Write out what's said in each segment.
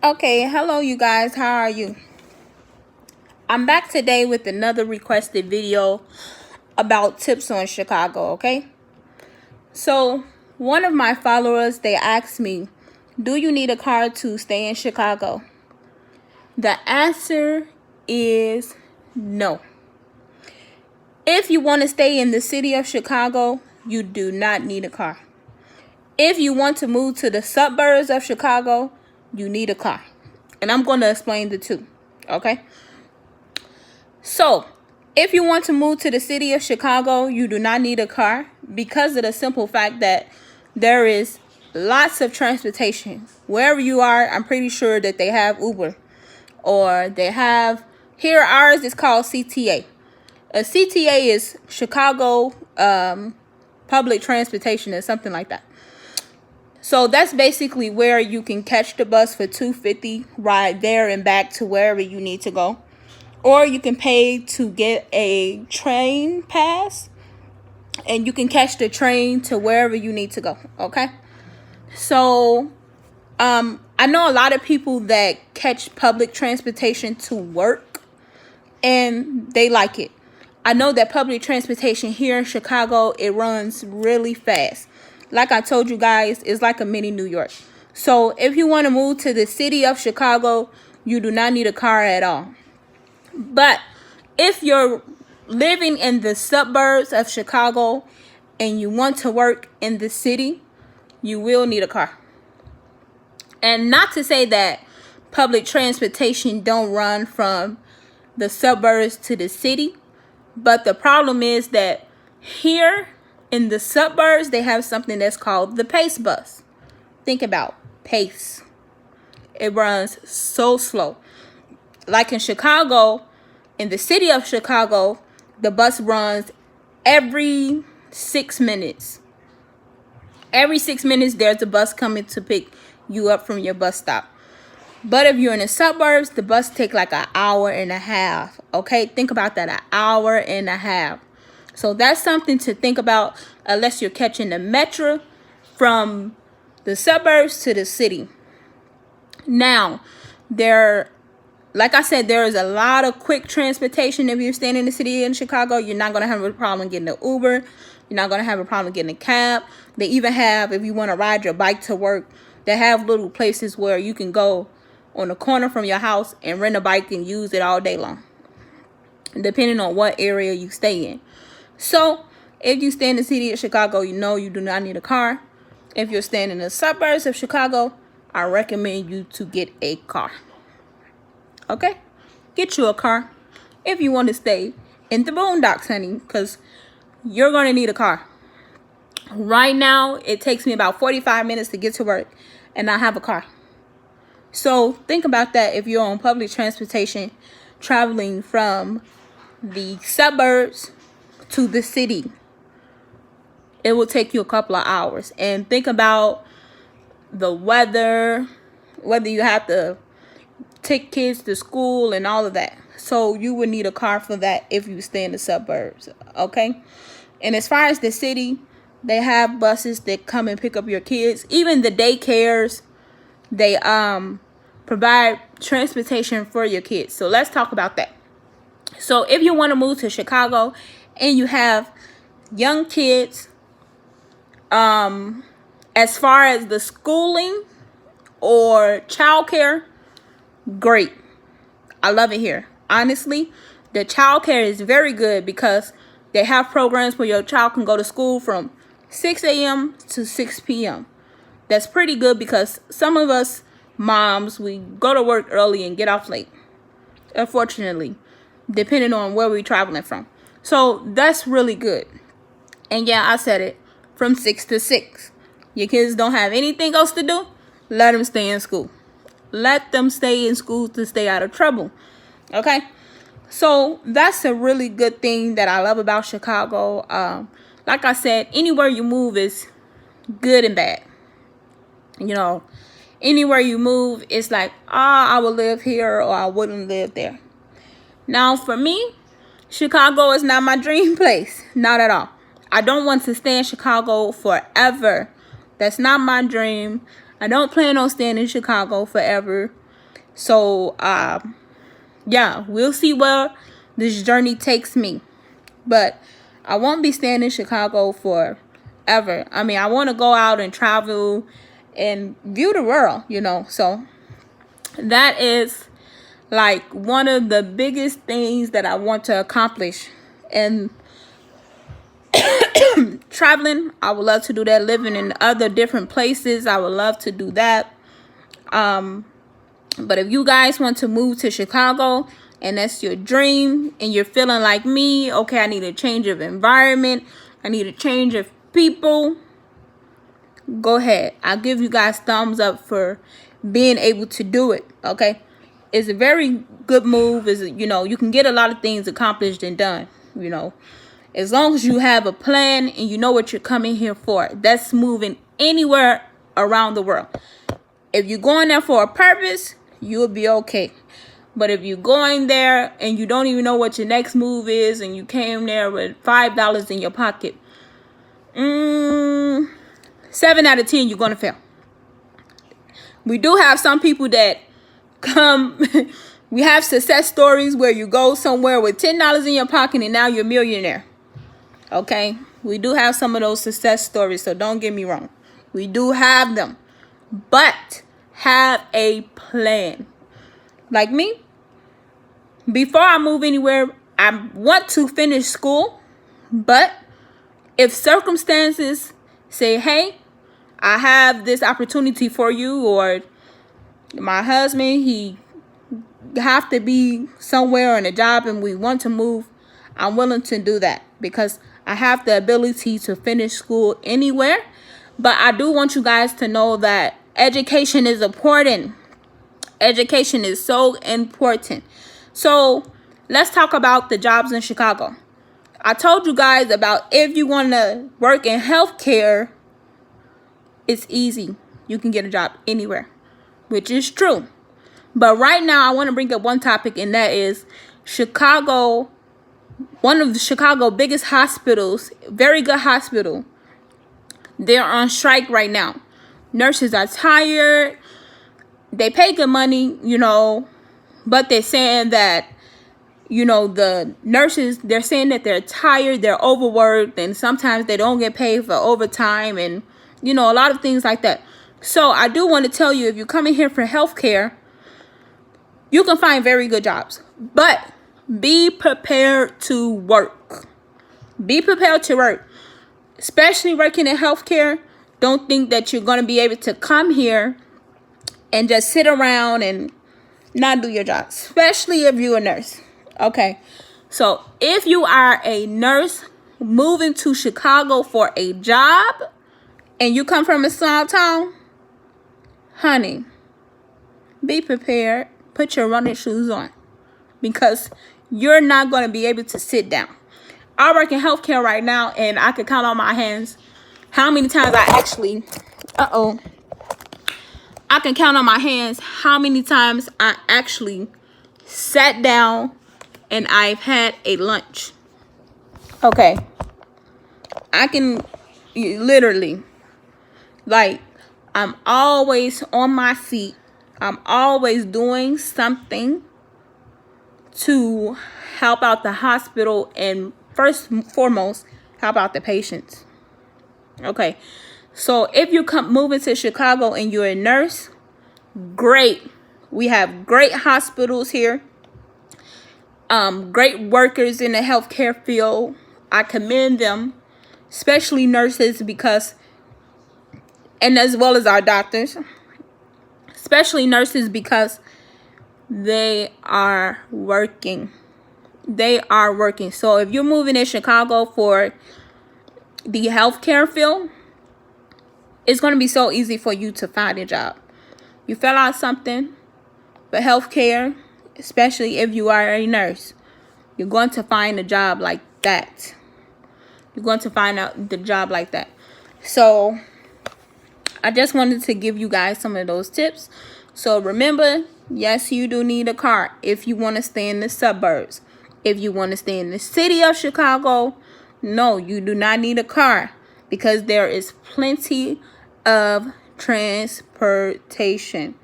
Okay, hello you guys, how are you? I'm back today with another requested video about tips on Chicago, okay? So, one of my followers, they asked me, do you need a car to stay in Chicago? The answer is no. If you want to stay in the city of Chicago, you do not need a car. If you want to move to the suburbs of Chicago, you need a car. And I'm going to explain the two, okay? So, if you want to move to the city of Chicago, you do not need a car because of the simple fact that there is lots of transportation. Wherever you are, I'm pretty sure that they have Uber or they have, here ours is called CTA. A CTA is Chicago Public Transportation or something like that. So that's basically where you can catch the bus for $2.50, ride there and back to wherever you need to go. Or you can pay to get a train pass and you can catch the train to wherever you need to go, okay? So, I know a lot of people that catch public transportation to work and they like it. I know that public transportation here in Chicago, it runs really fast. Like I told you guys, it's like a mini New York. So if you want to move to the city of Chicago, you do not need a car at all. But if you're living in the suburbs of Chicago and you want to work in the city, you will need a car. And not to say that public transportation don't run from the suburbs to the city, but the problem is that here in the suburbs, they have something that's called the Pace bus. Think about Pace. It runs so slow. Like in Chicago, in the city of Chicago, the bus runs every 6 minutes. Every 6 minutes, there's a bus coming to pick you up from your bus stop. But if you're in the suburbs, the bus take like an hour and a half. Okay, think about that, an hour and a half. So that's something to think about unless you're catching the metro from the suburbs to the city. Now, like I said, there is a lot of quick transportation. If you're staying in the city in Chicago, you're not going to have a problem getting an Uber. You're not going to have a problem getting a cab. They even have, if you want to ride your bike to work, they have little places where you can go on the corner from your house and rent a bike and use it all day long, depending on what area you stay in. So, if you stay in the city of Chicago, you know you do not need a car. If you're staying in the suburbs of Chicago, I recommend you to get a car. Okay? Get you a car if you want to stay in the boondocks, honey, because you're going to need a car. Right now, it takes me about 45 minutes to get to work, and I have a car. So, think about that if you're on public transportation traveling from the suburbs to the city. It will take you a couple of hours. And think about the weather, whether you have to take kids to school and all of that. So you would need a car for that if you stay in the suburbs, okay? And as far as the city, they have buses that come and pick up your kids. Even the daycares, they provide transportation for your kids. So let's talk about that. So if you want to move to Chicago and you have young kids, as far as the schooling or childcare, great. I love it here. Honestly, the childcare is very good because they have programs where your child can go to school from 6 a.m. to 6 p.m. That's pretty good because some of us moms, we go to work early and get off late, unfortunately, depending on where we're traveling from. So that's really good. And yeah, I said it, from 6 to 6. Your kids don't have anything else to do, let them stay in school. Let them stay in school to stay out of trouble. Okay? So that's a really good thing that I love about Chicago. Like I said, anywhere you move is good and bad. You know, anywhere you move, it's like, I would live here or I wouldn't live there. Now, for me, Chicago is not my dream place. Not at all. I don't want to stay in Chicago forever. That's not my dream. I don't plan on staying in Chicago forever. So yeah, we'll see where this journey takes me. But I won't be staying in Chicago forever. I mean, I want to go out and travel and view the world, you know. So that is like one of the biggest things that I want to accomplish. And traveling, I would love to do that. Living in other different places, I would love to do that. But if you guys want to move to Chicago and that's your dream and you're feeling like me, okay, I need a change of environment, I need a change of people, go ahead. I'll give you guys thumbs up for being able to do it, okay? It's a very good move. Is, you know, you can get a lot of things accomplished and done, you know. As long as you have a plan and you know what you're coming here for. That's moving anywhere around the world. If you're going there for a purpose, you'll be okay. But if you're going there and you don't even know what your next move is and you came there with $5 in your pocket, 7 out of 10 you're going to fail. We do have some people that come, we have success stories where you go somewhere with $10 in your pocket and now you're a millionaire. Okay, we do have some of those success stories, so don't get me wrong. We do have them, but have a plan. Like me, before I move anywhere, I want to finish school, but if circumstances say, hey, I have this opportunity for you, or my husband, he have to be somewhere on a job and we want to move, I'm willing to do that because I have the ability to finish school anywhere. But I do want you guys to know that education is important. Education is so important. So let's talk about the jobs in Chicago. I told you guys about if you want to work in healthcare, it's easy. You can get a job anywhere, which is true. But right now, I want to bring up one topic, and that is Chicago. One of the Chicago biggest hospitals, very good hospital, they're on strike right now. Nurses are tired. They pay good money, you know, but they're saying that, you know, the nurses, they're saying that they're tired, they're overworked, and sometimes they don't get paid for overtime and, you know, a lot of things like that. So I do want to tell you, if you're coming here for healthcare, you can find very good jobs, but be prepared to work. Be prepared to work, especially working in healthcare. Don't think that you're going to be able to come here and just sit around and not do your job, especially if you're a nurse. Okay, so if you are a nurse moving to Chicago for a job and you come from a small town, honey, be prepared. Put your running shoes on because you're not going to be able to sit down. I work in healthcare right now, and I can count on my hands how many times I actually, I can count on my hands how many times I actually sat down and I've had a lunch. Okay. I can literally, like, I'm always on my feet. I'm always doing something to help out the hospital and first and foremost, help out the patients. Okay. So if you come moving to Chicago and you're a nurse, great. We have great hospitals here. Great workers in the healthcare field. I commend them, especially nurses, because, and as well as our doctors, especially nurses, because they are working. They are working. So if you're moving in Chicago for the healthcare field, it's going to be so easy for you to find a job. You fill out something for healthcare, especially if you are a nurse, you're going to find a job like that. You're going to find out the job like that. So I just wanted to give you guys some of those tips. So remember, yes, you do need a car if you want to stay in the suburbs. If you want to stay in the city of Chicago, no, you do not need a car because there is plenty of transportation.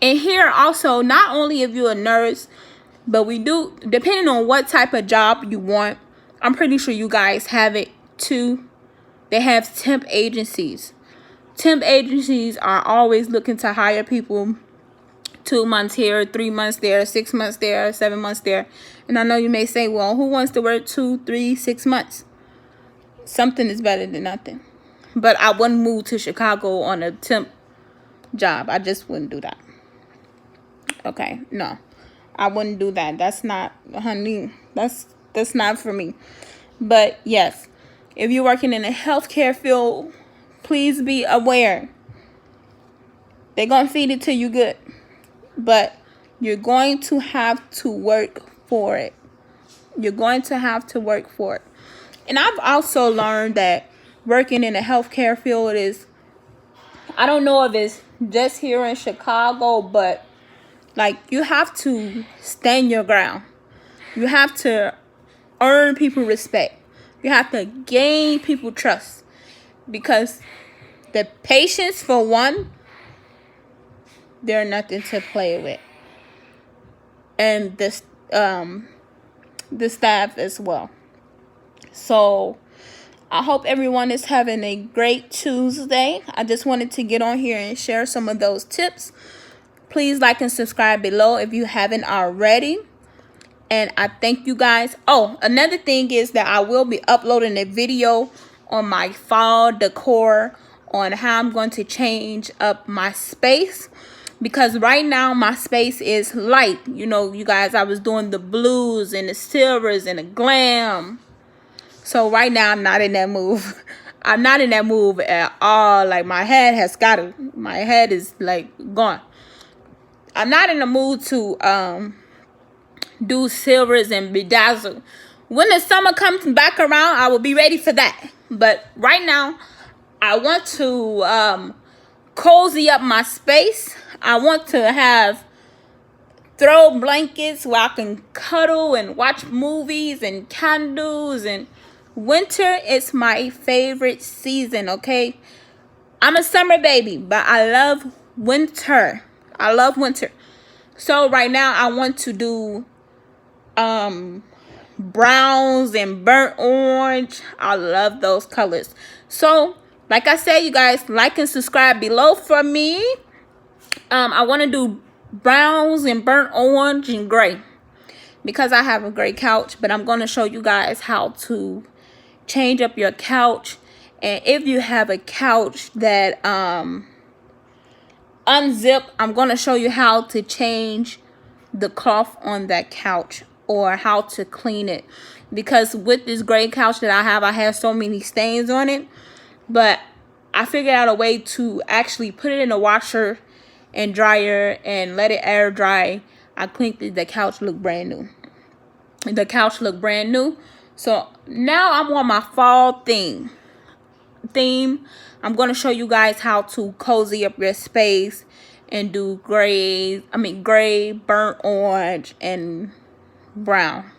And here also, not only if you're a nurse, but we do, depending on what type of job you want, I'm pretty sure you guys have it too. They have temp agencies. Temp agencies are always looking to hire people 2 months here, 3 months there, 6 months there, 7 months there. And I know you may say, well, who wants to work 2, 3, 6 months? Something is better than nothing. But I wouldn't move to Chicago on a temp job. I just wouldn't do that. Okay, no. I wouldn't do that. That's not, honey, that's not for me. But yes, if you're working in the healthcare field, please be aware. They're going to feed it to you good. But you're going to have to work for it. You're going to have to work for it. And I've also learned that working in the healthcare field is, I don't know if it's just here in Chicago, but like, you have to stand your ground. You have to earn people respect. You have to gain people trust. Because the patients, for one, they're nothing to play with. And the staff as well. So I hope everyone is having a great Tuesday. I just wanted to get on here and share some of those tips. Please like and subscribe below if you haven't already. And I thank you guys. Oh, another thing is that I will be uploading a video on my fall decor on how I'm going to change up my space. Because right now my space is light. You know, you guys, I was doing the blues and the silvers and the glam. So right now I'm not in that move. I'm not in that move at all. Like, my head is like gone. I'm not in the mood to do silvers and bedazzle. When the summer comes back around, I will be ready for that. But right now, I want to cozy up my space. I want to have throw blankets where I can cuddle and watch movies and candles. And winter is my favorite season, okay? I'm a summer baby, but I love winter. I love winter. So right now I want to do browns and burnt orange. I love those colors. So like I said, you guys, like and subscribe below for me. I want to do browns and burnt orange and gray because I have a gray couch, but I'm going to show you guys how to change up your couch. And if you have a couch that unzip, I'm going to show you how to change the cloth on that couch or how to clean it. Because with this gray couch that I have so many stains on it. But I figured out a way to actually put it in the washer and dryer and let it air dry. I cleaned it. The couch looked brand new. The couch looked brand new. So now I'm on my fall theme. I'm going to show you guys how to cozy up your space and do gray, burnt orange, and brown.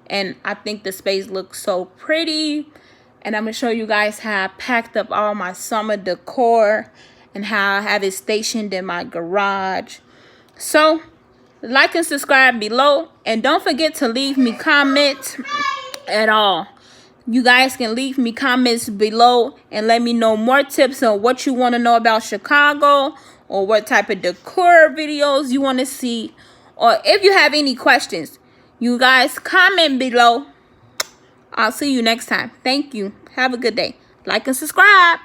And I think the space looks so pretty. And I'm going to show you guys how I packed up all my summer decor and how I have it stationed in my garage. So like and subscribe below. And don't forget to leave me comments at all. You guys can leave me comments below and let me know more tips on what you want to know about Chicago, or what type of decor videos you want to see, or if you have any questions, you guys comment below. I'll see you next time. Thank you. Have a good day. Like and subscribe.